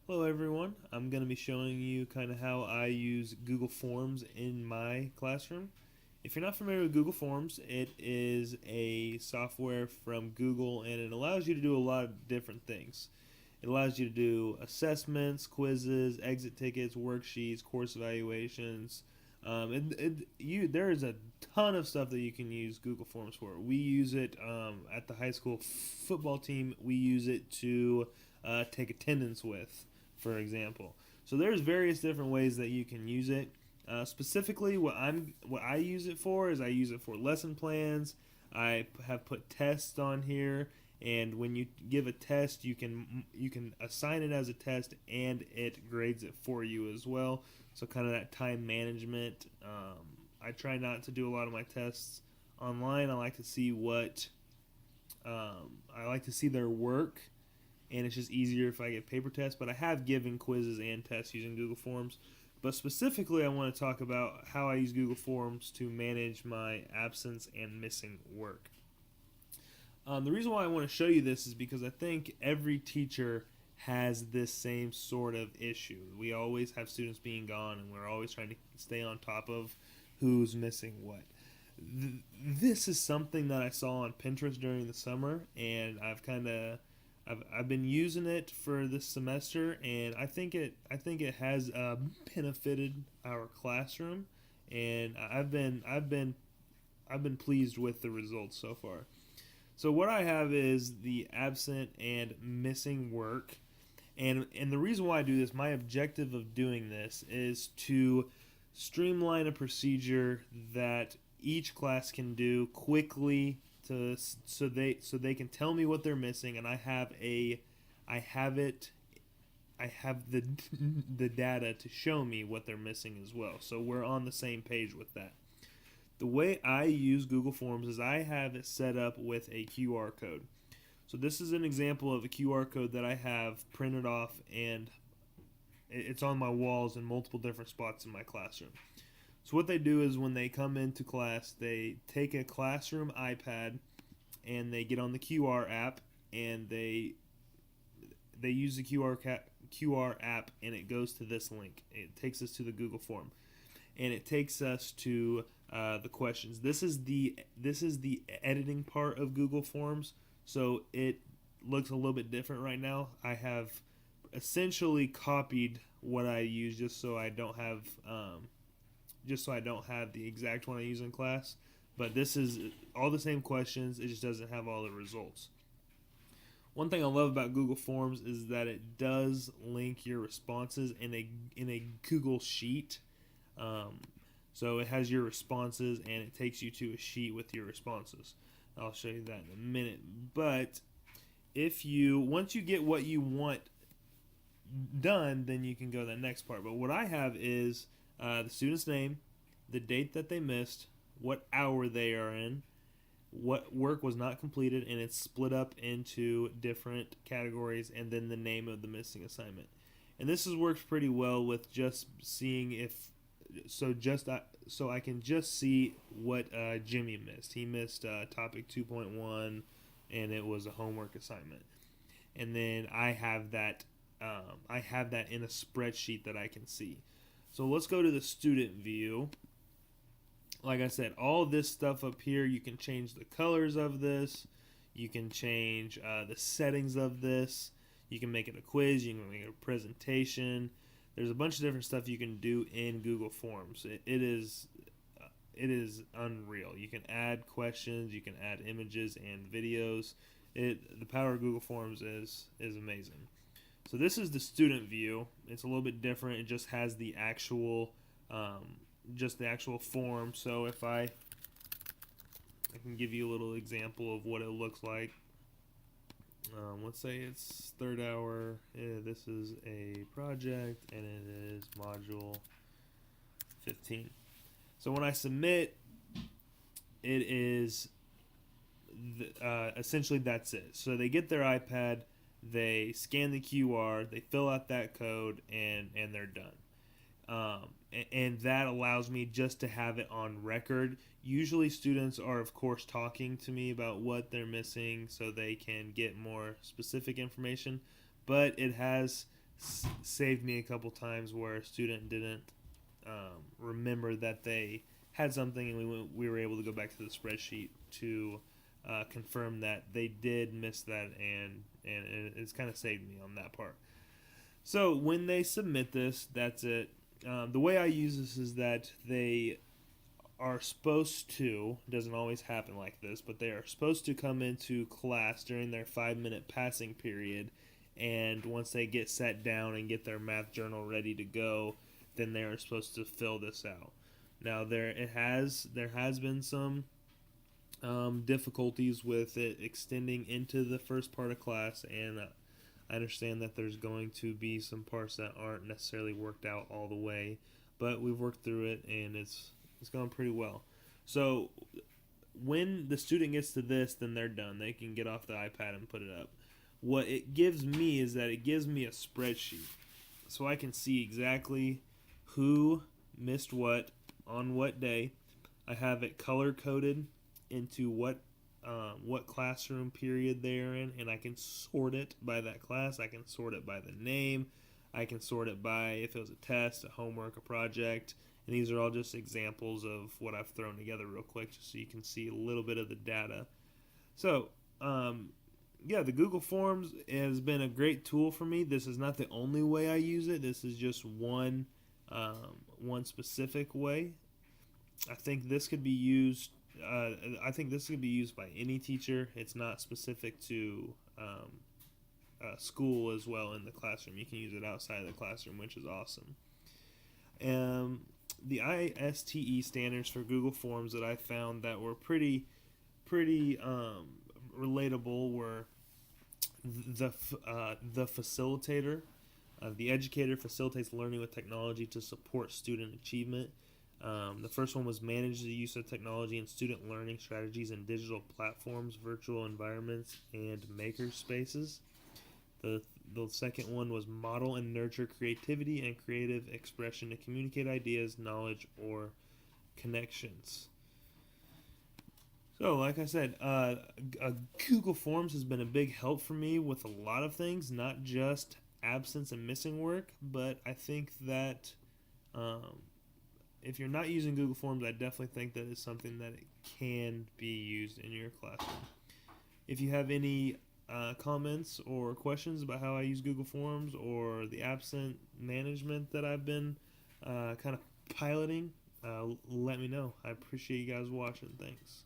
Hello everyone, I'm going to be showing you kind of how I use Google Forms in my classroom. If you're not familiar with Google Forms, it is a software from Google and it allows you to do a lot of different things. It allows you to do assessments, quizzes, exit tickets, worksheets, course evaluations. There is a ton of stuff that you can use Google Forms for. We use it at the high school football team. We use it to take attendance with, for example. So there's various different ways that you can use it. Specifically, what I use it for is I use it for lesson plans. I have put tests on here, and when you give a test, you can assign it as a test, and it grades it for you as well. So kind of that time management. I try not to do a lot of my tests online. I like to see their work, and it's just easier if I get paper tests. But I have given quizzes and tests using Google Forms. But specifically, I want to talk about how I use Google Forms to manage my absence and missing work. The reason why I want to show you this is because I think every teacher has this same sort of issue. We always have students being gone, and we're always trying to stay on top of who's missing what. This is something that I saw on Pinterest during the summer, and I've been using it for this semester, and I think it has benefited our classroom, and I've been pleased with the results so far. So what I have is the absent and missing work. And the reason why I do this, my objective of doing this is to streamline a procedure that each class can do quickly to so they can tell me what they're missing, and I have it I have the the data to show me what they're missing as well. So we're on the same page with that. The way I use Google Forms is I have it set up with a QR code. So this is an example of a QR code that I have printed off, and it's on my walls in multiple different spots in my classroom. So what they do is when they come into class, they take a classroom iPad and they get on the QR app, and they use the QR app, and it goes to this link. It takes us to the Google form, and it takes us to the questions. This is the editing part of Google Forms, so it looks a little bit different right now. I have essentially copied what I use just so I don't have the exact one I use in class. But this is all the same questions. It just doesn't have all the results. One thing I love about Google Forms is that it does link your responses in a Google sheet. Um, so it has your responses, and it takes you to a sheet with your responses. I'll show you that in a minute. But if you once you get what you want done, then you can go to the next part. But what I have is the student's name, the date that they missed, what hour they are in, what work was not completed, and it's split up into different categories, and then the name of the missing assignment. And this has worked pretty well with just seeing if so I can just see what Jimmy missed. He missed topic 2.1, and it was a homework assignment. And then I have that in a spreadsheet that I can see. So let's go to the student view. Like I said, all this stuff up here, you can change the colors of this. You can change the settings of this. You can make it a quiz. You can make it a presentation. There's a bunch of different stuff you can do in Google Forms. It is unreal. You can add questions. You can add images and videos. The power of Google Forms is amazing. So this is the student view. It's a little bit different. It just has the actual form. So if I can give you a little example of what it looks like. Let's say it's third hour. This is a project, and it is module 15. So when I submit, it is essentially that's it. So they get their iPad, they scan the QR, they fill out that code, and they're done. And that allows me just to have it on record. Usually students are, of course, talking to me about what they're missing so they can get more specific information, but it has saved me a couple times where a student didn't remember that they had something, and we were able to go back to the spreadsheet to confirm that they did miss that, and it's kind of saved me on that part. So when they submit this, that's it. The way I use this is that they are supposed to, doesn't always happen like this, but they are supposed to come into class during their 5-minute passing period, and once they get sat down and get their math journal ready to go, then they are supposed to fill this out. Now there has been some difficulties with it extending into the first part of class, and I understand that there's going to be some parts that aren't necessarily worked out all the way, but we've worked through it, and it's gone pretty well. So when the student gets to this, then they're done. They can get off the iPad and put it up. What it gives me is that it gives me a spreadsheet, so I can see exactly who missed what on what day. I have it color coded into what classroom period they're in, and I can sort it by that class. I can sort it by the name. I can sort it by if it was a test, a homework, a project. And these are all just examples of what I've thrown together real quick, just so you can see a little bit of the data. So, the Google Forms has been a great tool for me. This is not the only way I use it. This is just one specific way. I think this could be used. By any teacher. It's not specific to school as well in the classroom. You can use it outside of the classroom, which is awesome. The ISTE standards for Google Forms that I found that were pretty relatable were the facilitator. The educator facilitates learning with technology to support student achievement. The first one was manage the use of technology and student learning strategies in digital platforms, virtual environments, and maker spaces. The second one was model and nurture creativity and creative expression to communicate ideas, knowledge, or connections. So, like I said, Google Forms has been a big help for me with a lot of things, not just absence and missing work, but I think that if you're not using Google Forms, I definitely think that it's something that it can be used in your classroom. If you have any comments or questions about how I use Google Forms or the absent management that I've been kind of piloting, let me know. I appreciate you guys watching. Thanks.